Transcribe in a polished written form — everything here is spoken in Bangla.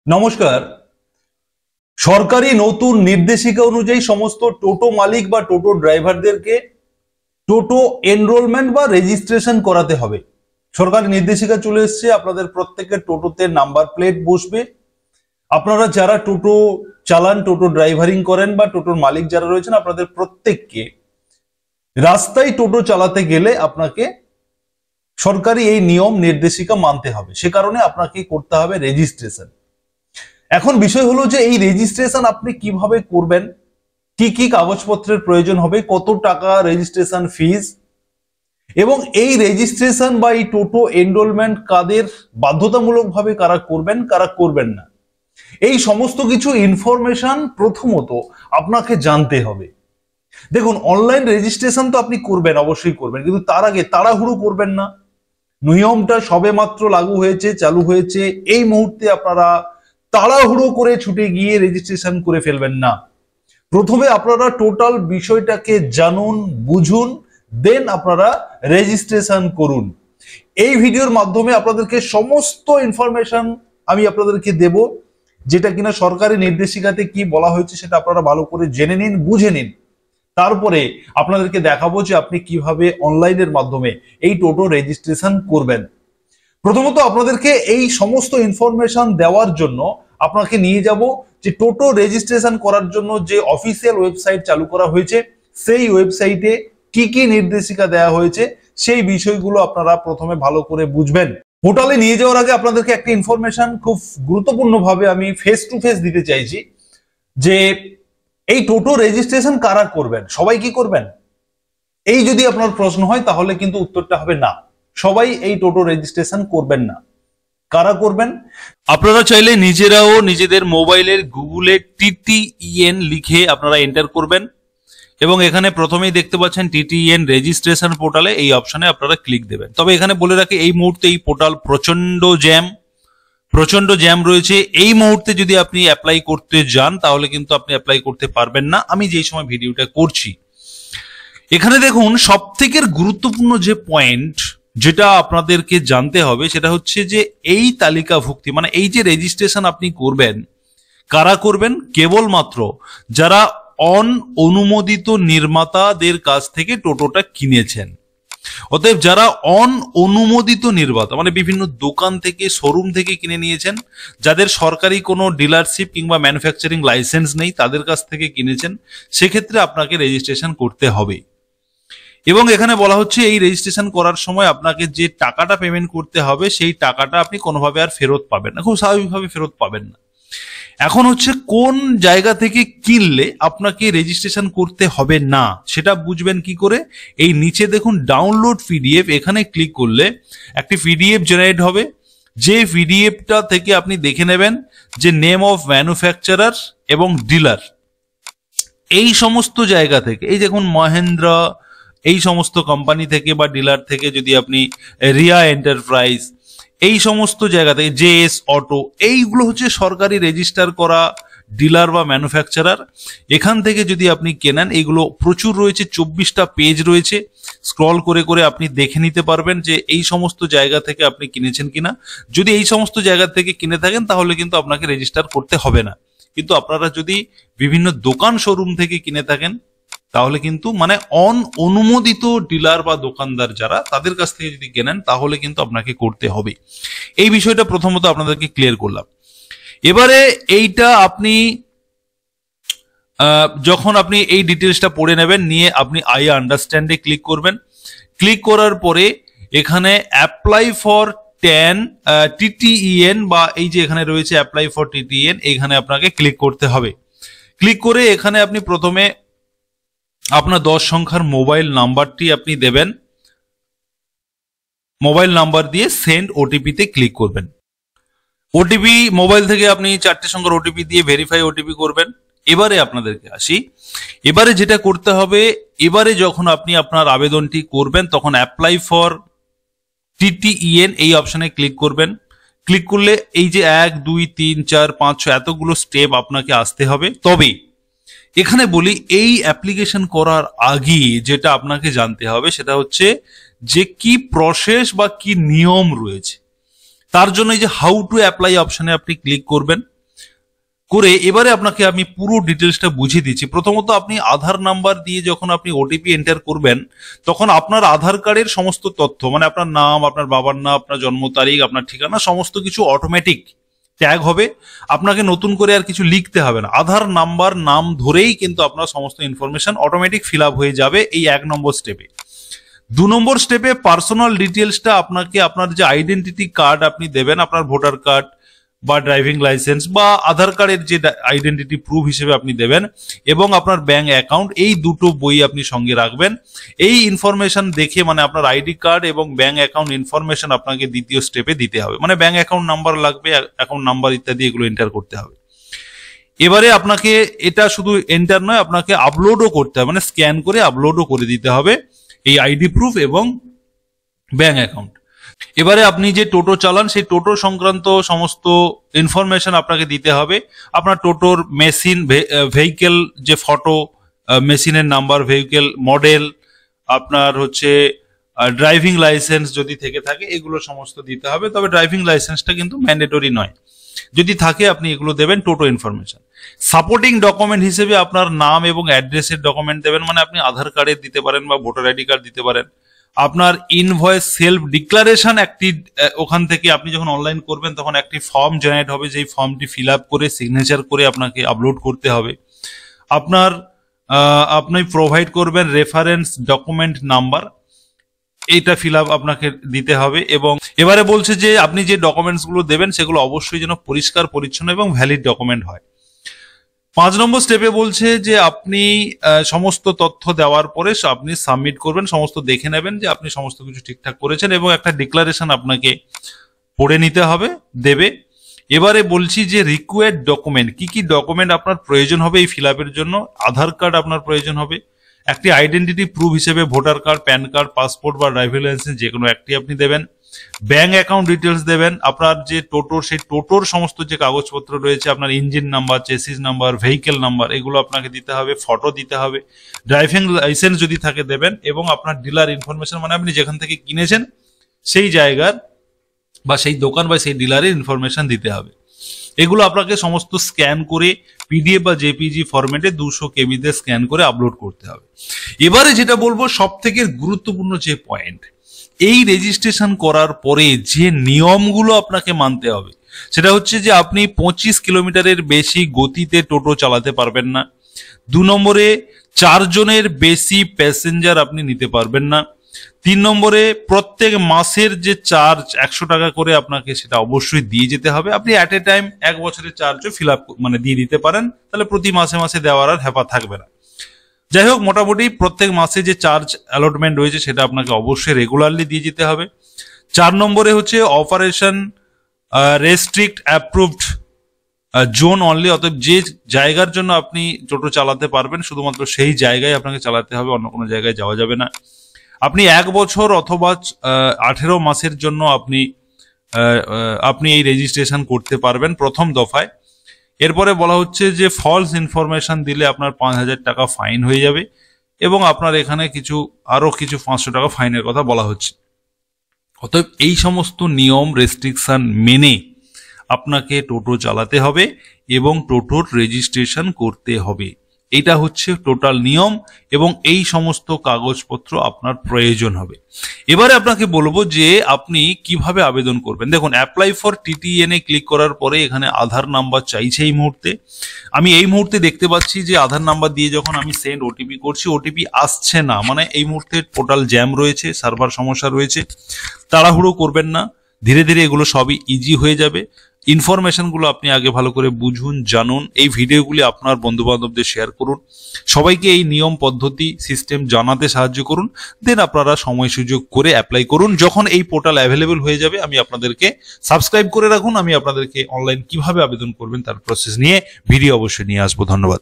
নমস্কার। সরকারি নতুন নির্দেশিকা অনুযায়ী সমস্ত টোটো মালিক বা টোটো ড্রাইভারদেরকে টোটো এনরোলমেন্ট বা রেজিস্ট্রেশন করাতে হবে। সরকারি নির্দেশিকা চলে এসেছে, আপনাদের প্রত্যেকের টোটোতে নাম্বার প্লেট বসবে। আপনারা যারা টোটো চালান, টোটো ড্রাইভারিং করেন বা টোটোর মালিক যারা রয়েছেন, আপনাদের প্রত্যেককে রাস্তায় টোটো চালাতে গেলে আপনাকে সরকারি এই নিয়ম নির্দেশিকা মানতে হবে। সে কারণে আপনাকে করতে হবে রেজিস্ট্রেশন। এখন বিষয় হলো যে এই রেজিস্ট্রেশন আপনি কিভাবে করবেন, কি কি কাগজপত্রের প্রয়োজন হবে, কত টাকা রেজিস্ট্রেশন ফিজ, এবং এই রেজিস্ট্রেশন বা এই টোটো এনরোলমেন্ট কাদের বাধ্যতামূলকভাবে কারা করবেন কারা করবেন না, এই সমস্ত কিছু ইনফরমেশন প্রথমত আপনাকে জানতে হবে। দেখুন, অনলাইন রেজিস্ট্রেশন তো আপনি করবেন, অবশ্যই করবেন, কিন্তু তার আগে তাড়াহুড়ো করবেন না। নিয়মটা সবেমাত্র লাগু হয়েছে, চালু হয়েছে, এই মুহূর্তে আপনারা তাড়াহুড়ো করে ছুটে গিয়ে রেজিস্ট্রেশন করে ফেলবেন না। প্রথমে আপনারা টোটাল বিষয়টাকে জানুন, বুঝুন, দেন আপনারা রেজিস্ট্রেশন করুন। এই ভিডিওর মাধ্যমে আপনাদেরকে সমস্ত ইনফরমেশন আমি আপনাদেরকে দেব, যেটা কিনা সরকারি নির্দেশিকাতে কি বলা হয়েছে সেটা আপনারা ভালো করে জেনে নিন, বুঝে নিন। তারপরে আপনাদেরকে দেখাবো যে আপনি কিভাবে অনলাইনের মাধ্যমে এই টোটো রেজিস্ট্রেশন করবেন। প্রথমত আপনাদেরকে এই সমস্ত ইনফরমেশন দেওয়ার জন্য আপনাকে নিয়ে যাব যে টোটো রেজিস্ট্রেশন করার জন্য যে অফিসিয়াল ওয়েবসাইট চালু করা হয়েছে, সেই ওয়েবসাইটে কি কি নির্দেশিকা দেওয়া হয়েছে সেই বিষয়গুলো আপনারা প্রথমে ভালো করে বুঝবেন। পোর্টালে নিয়ে যাওয়ার আগে আপনাদেরকে একটা ইনফরমেশন খুব গুরুত্বপূর্ণভাবে আমি ফেস টু ফেস দিতে চাইছি যে এই টোটো রেজিস্ট্রেশন কারা করবেন, সবাই কি করবেন? এই যদি আপনার প্রশ্ন হয় তাহলে কিন্তু উত্তরটা হবে না, সবাই এই টোটো রেজিস্ট্রেশন করবেন না। কারা করবেন? আপনারা চাইলে নিজেরাও নিজেদের মোবাইলের গুগলে টিটিইএন লিখে আপনারা এন্টার করবেন এবং এখানে প্রথমেই দেখতে পাচ্ছেন টিটিইএন রেজিস্ট্রেশন পোর্টালে, এই অপশনে আপনারা ক্লিক দেবেন। তবে এখানে বলে রাখি, এই মুহূর্তে এই পোর্টাল প্রচন্ড জ্যাম রয়েছে। এই মুহূর্তে যদি আপনি অ্যাপ্লাই করতে যান তাহলে কিন্তু আপনি অ্যাপ্লাই করতে পারবেন না, আমি যেই সময় ভিডিওটা করছি। এখানে দেখুন, সবথেকে গুরুত্বপূর্ণ যে পয়েন্ট যেটা আপনাদেরকে জানতে হবে সেটা হচ্ছে যে এই তালিকাভুক্তি মানে এই যে রেজিস্ট্রেশন আপনি করবেন, কারা করবেন? কেবলমাত্র যারা অনুমোদিত নির্মাতাদের কাছ থেকে টোটোটা কিনেছেন। অতএব যারা অনুমোদিত নির্মাতা মানে বিভিন্ন দোকান থেকে, শোরুম থেকে কিনে নিয়েছেন, যাদের সরকারি কোনো ডিলারশিপ কিংবা ম্যানুফ্যাকচারিং লাইসেন্স নেই, তাদের কাছ থেকে কিনেছেন, সেক্ষেত্রে আপনাকে রেজিস্ট্রেশন করতে হবে। এবং এখানে বলা হচ্ছে এই রেজিস্ট্রেশন করার সময় আপনাকে যে টাকাটা পেমেন্ট করতে হবে সেই টাকাটা আপনি কোনোভাবে আর ফেরত পাবেন না, খুব স্বাভাবিকভাবে ফেরত পাবেন না। এখন হচ্ছে কোন জায়গা থেকে কিনলে আপনাকে রেজিস্ট্রেশন করতে হবে না সেটা বুঝবেন কি করে? এই নিচে দেখুন ডাউনলোড পিডিএফ, এখানে ক্লিক করলে একটি পিডিএফ জেনারেট হবে। যে পিডিএফটা থেকে আপনি দেখে নেবেন যে নেম অফ ম্যানুফ্যাকচারার এবং ডিলার, এই সমস্ত জায়গা থেকে, এই দেখুন মহেন্দ্রা, এই সমস্ত কোম্পানি থেকে বা ডিলার থেকে, যদি আপনি রিয়া এন্টারপ্রাইজ, এই সমস্ত জায়গা থেকে, জেএস অটো, এইগুলো হচ্ছে সরকারি রেজিস্টার করা ডিলার বা ম্যানুফ্যাকচারার। এখান থেকে যদি আপনি কেনেন, এইগুলো প্রচুর রয়েছে, 24টা পেজ রয়েছে, স্ক্রল করে করে আপনি দেখে নিতে পারবেন যে এই সমস্ত জায়গা থেকে আপনি কিনেছেন কিনা। যদি এই সমস্ত জায়গা থেকে কিনে থাকেন তাহলে কিন্তু আপনাকে রেজিস্টার করতে হবে না, কিন্তু আপনারা যদি বিভিন্ন দোকান শোরুম থেকে কিনে থাকেন তাহলে কিন্তু মানে অনুমোদিত ডিলার বা দোকানদার যারা, তাদের কাছ থেকে যদি কেনেন তাহলে কিন্তু আপনাকে করতে হবে। এই বিষয়টা প্রথমত আপনাদেরকে ক্লিয়ার করলাম। এবারে এইটা আপনি যখন আপনি এই ডিটেলসটা পড়ে নেবেন, নিয়ে আপনি আই আন্ডারস্ট্যান্ডে ক্লিক করবেন। ক্লিক করার পরে এখানে অ্যাপ্লাই ফর টিটিইএন বা এই যে এখানে রয়েছে অ্যাপ্লাই ফর টিটিইএন, এইখানে আপনাকে ক্লিক করতে হবে। ক্লিক করে এখানে আপনি প্রথমে আপনার 10 সংখ্যার মোবাইল নাম্বারটি আপনি দেবেন। মোবাইল নাম্বার দিয়ে সেন্ড ওটিপিতে ক্লিক করবেন। ওটিপি মোবাইল থেকে আপনি 4টে সংখ্যার ওটিপি দিয়ে ভেরিফাই ওটিপি করবেন। এবারে আপনাদেরকে আসি, এবারে যেটা করতে হবে, এবারে যখন আপনি আপনার আবেদনটি করবেন তখন অ্যাপ্লাই ফর টিটিইএন এই অপশনে ক্লিক করবেন। ক্লিক করলে এই যে 1 2 3 4 5 6 এতগুলো স্টেপ আপনাকে আসতে হবে। তবে এখানে বলি, এই অ্যাপ্লিকেশন করার আগে যেটা আপনাকে জানতে হবে সেটা হচ্ছে যে কি প্রসেস বা কি নিয়ম রয়েছে। তার জন্য এই যে হাউ টু অ্যাপ্লাই অপশনে আপনি ক্লিক করবেন। করে এবারে আপনাকে আমি পুরো ডিটেলসটা বুঝিয়ে দিচ্ছি। প্রথমত আপনি আধার নাম্বার দিয়ে যখন আপনি ওটিপি এন্টার করবেন তখন আপনার আধার কার্ডের সমস্ত তথ্য মানে আপনার নাম, আপনার বাবার নাম, আপনার জন্ম তারিখ, আপনার ঠিকানা সমস্ত কিছু অটোমেটিক ট্যাগ হবে। আপনাকে নতুন করে আর কিছু লিখতে হবে না। আধার নাম্বার নাম ধরেই কিন্তু আপনার সমস্ত ইনফরমেশন অটোমেটিক ফিল আপ হয়ে যাবে এই 1 নম্বর স্টেপে। 2 নম্বর স্টেপে পার্সোনাল ডিটেলসটা আপনাকে আপনার যে আইডেন্টিটি কার্ড আপনি দেবেন, আপনার ভোটার কার্ড বা ড্রাইভিং লাইসেন্স বা আধার কার্ডের যে আইডেন্টিটি প্রুফ হিসেবে আপনি দেবেন এবং আপনার ব্যাংক অ্যাকাউন্ট, এই দুটো বই আপনি সঙ্গে রাখবেন। এই ইনফরমেশন দেখে মানে আপনার আইডি কার্ড এবং ব্যাংক অ্যাকাউন্ট ইনফরমেশন আপনাকে দ্বিতীয় স্টেপে দিতে হবে। মানে ব্যাংক অ্যাকাউন্ট নাম্বার লাগবে, অ্যাকাউন্ট নাম্বার ইত্যাদি এগুলো এন্টার করতে হবে। এবারে আপনাকে এটা শুধু এন্টার নয়, আপনাকে আপলোডও করতে হবে, মানে স্ক্যান করে আপলোডও করে দিতে হবে এই আইডি প্রুফ এবং ব্যাংক অ্যাকাউন্ট। এবারে আপনি যে টোটো চালান সেই টোটো সংক্রান্ত সমস্ত ইনফরমেশন আপনাকে দিতে হবে। আপনার টোটোর মেশিন, ভেহিকেল যে ফটো, মেশিনের নাম্বার, ভেহিকেল মডেল, আপনার হচ্ছে ড্রাইভিং লাইসেন্স যদি থেকে থাকে এগুলো সমস্ত দিতে হবে। তবে ড্রাইভিং লাইসেন্সটা কিন্তু ম্যান্ডেটরি নয়, যদি থাকে আপনি এগুলো দেবেন টোটো ইনফরমেশন। সাপোর্টিং ডকুমেন্ট হিসেবে আপনার নাম এবং অ্যাড্রেসের ডকুমেন্ট দেবেন, মানে আপনি আধার কার্ডের দিতে পারেন বা ভোটার আইডি কার্ড দিতে পারেন। আপনার ইনভয়েস সেলফ ডিক্লারেশন একটি, ওখান থেকে আপনি যখন অনলাইন করবেন তখন একটি ফর্ম জেনারেট হবে, যেই ফর্মটি ফিল আপ করে সিগনেচার করে আপনাকে আপলোড করতে হবে। আপনি প্রোভাইড করবেন রেফারেন্স ডকুমেন্ট নাম্বার, এইটা ফিল আপ আপনাকে দিতে হবে। এবং এবারে বলছে যে আপনি যে ডকুমেন্টস গুলো দেবেন সেগুলো অবশ্যই যেন পরিষ্কার পরিচ্ছন্ন এবং ভ্যালিড ডকুমেন্ট হয়। 5 নম্বর স্টেপে বলছে যে আপনি সমস্ত তথ্য দেওয়ার পরে আপনি সাবমিট করবেন, সমস্ত দেখে নেবেন যে আপনি সমস্ত কিছু ঠিকঠাক করেছেন এবং একটা ডিক্লারেশন আপনাকে পড়ে নিতে হবে, দেবে। এবারে বলছি যে রিকোয়ার্ড ডকুমেন্ট, কি কি ডকুমেন্ট আপনার প্রয়োজন হবে এই ফিল আপের জন্য। আধার কার্ড আপনার প্রয়োজন হবে, একটি আইডেন্টিটি প্রুফ হিসেবে voter card, pan card, passport বা ড্রাইভিং লাইসেন্স যে কোনো একটি আপনি দেবেন। ব্যাংক অ্যাকাউন্ট ডিটেলস দেবেন, আপনার যে টোটোর সেই টোটোর সমস্ত যে কাগজপত্র রয়েছে, আপনার engine number, chassis number, vehicle number এগুলো আপনাকে দিতে হবে, ফটো দিতে হবে। ড্রাইভিং লাইসেন্স যদি থাকে দেবেন এবং আপনার ডিলার ইনফরমেশন, মানে আপনি যেখান থেকে কিনেছেন সেই জায়গার বা সেই দোকান বা সেই ডিলারের ইনফরমেশন দিতে হবে। এগুলো আপনাকে সমস্ত স্ক্যান করে পিডিএফ বা জেপিজি ফরম্যাটে 200 KB তে স্ক্যান করে আপলোড করতে হবে। এবারে যেটা বলবো সব থেকে গুরুত্বপূর্ণ যে পয়েন্ট, এই রেজিস্ট্রেশন করার পরে যে নিয়মগুলো আপনাকে মানতে হবে সেটা হচ্ছে যে আপনি 25 কিলোমিটারের বেশি গতিতে টোটো চালাতে পারবেন না। 2 নম্বরে 4 জনের বেশি প্যাসেঞ্জার আপনি নিতে পারবেন না। 3 নম্বরে প্রত্যেক মাসের যে চার্জ 100 টাকা করে আপনাকে সেটা অবশ্যই দিয়ে যেতে হবে। আপনি অ্যাট এ টাইম 1 বছরের চার্জও ফিল আপ মানে দিয়ে দিতে পারেন, তাহলে প্রতি মাসে মাসে দেওয়ার আর হেপা থাকবে না। যাই হোক, মোটামুটি প্রত্যেক মাসে যে চার্জ অ্যালটমেন্ট রয়েছে সেটা আপনাকে অবশ্যই রেগুলারলি দিয়ে যেতে হবে। 4 নম্বরে হচ্ছে operation restrict approved zone only, অর্থাৎ যে জায়গার জন্য আপনি টোটো চালাতে পারবেন শুধুমাত্র সেই জায়গায় আপনাকে চালাতে হবে, অন্য কোনো জায়গায় যাওয়া যাবে না। আপনি 1 বছর অথবা 18 মাসের জন্য আপনি এই রেজিস্ট্রেশন করতে পারবেন প্রথম দফায়। এরপরে বলা হচ্ছে যে ফলস ইনফরমেশন দিলে আপনার 5000 টাকা ফাইন হয়ে যাবে এবং আপনার এখানে আরো কিছু 500 টাকা ফাইনের কথা বলা হচ্ছে। অতএব এই সমস্ত নিয়ম রেস্ট্রিকশন মেনে আপনাকে টোটো চালাতে হবে এবং টোটোর রেজিস্ট্রেশন করতে হবে। এটা হচ্ছে টোটাল নিয়ম এবং এই সমস্ত কাগজপত্র আপনার প্রয়োজন হবে। এবারে আপনাকে বলবো যে আপনি কিভাবে আবেদন করবেন। দেখুন, apply for TTN A click করার পরে এখানে আধার নাম্বার চাইছে। এই মুহূর্তে আমি দেখতে পাচ্ছি যে আধার নাম্বার দিয়ে যখন আমি সেন্ড ওটিপি করছি, ওটিপি আসছে না, মানে এই মুহূর্তে পোর্টাল জ্যাম রয়েছে, সার্ভার সমস্যা রয়েছে। তাড়াহুড়ো করবেন না, ধীরে ধীরে এগুলো সবই ইজি হয়ে যাবে। ইনফরমেশনগুলো আপনি আগে ভালো করে বুঝুন, জানুন। এই ভিডিওগুলি আপনার বন্ধু বান্ধবদের শেয়ার করুন, সবাইকে এই নিয়ম পদ্ধতি সিস্টেম জানাতে সাহায্য করুন। দেন আপনারা সময় সুযোগ করে অ্যাপ্লাই করুন। যখন এই পোর্টাল অ্যাভেলেবল হয়ে যাবে আমি আপনাদেরকে সাবস্ক্রাইব করে রাখুন, আমি আপনাদেরকে অনলাইন কিভাবে আবেদন করবেন তার প্রসেস নিয়ে ভিডিও অবশ্যই নিয়ে আসবো। ধন্যবাদ।